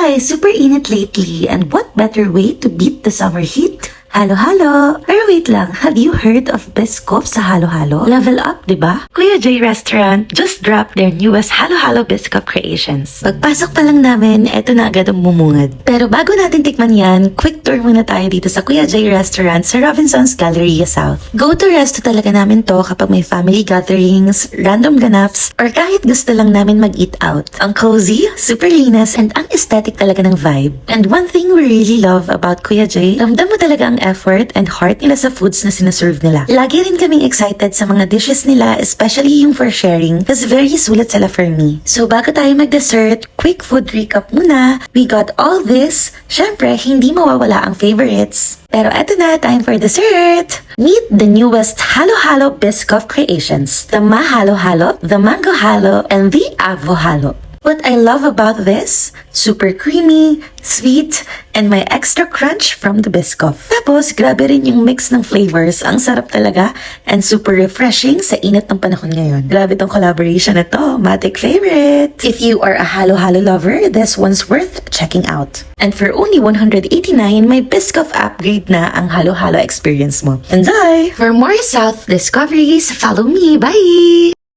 Guys, super init lately, and what better way to beat the summer heat? Halo-halo! Pero wait lang, have you heard of Biscoff sa Halo-Halo? Level up, diba? Kuya J Restaurant just dropped their newest Halo-Halo Biscoff creations. Pagpasok pa lang namin, eto na agad ang mumungad. Pero bago natin tikman yan, quick tour muna tayo dito sa Kuya J Restaurant sa Robinson's Galleria South. Go-to resto talaga namin to kapag may family gatherings, random ganaps, or kahit gusto lang namin mag-eat out. Ang cozy, super linas, and ang aesthetic talaga ng vibe. And one thing we really love about Kuya J, ramdam mo talaga ang effort and heart nila sa foods na sinaserve nila. Lagi rin kaming excited sa mga dishes nila, especially yung for sharing, kasi very sulit sila for me. So bago tayo mag-dessert, quick food recap muna. We got all this. Syempre, hindi mawawala ang favorites. Pero eto na, time for dessert! Meet the newest Halo-Halo Biscoff creations. The Ma-Halo-Halo, the Mango Halo, and the Avo Halo. What I love about this, super creamy, sweet, and may extra crunch from the Biscoff. Tapos, grabe rin yung mix ng flavors. Ang sarap talaga and super refreshing sa init ng panahon ngayon. Grabe tong collaboration na to. Matic favorite! If you are a Halo-Halo lover, this one's worth checking out. And for only $189, may Biscoff upgrade na ang Halo-Halo experience mo. Enjoy! For more South discoveries, follow me. Bye!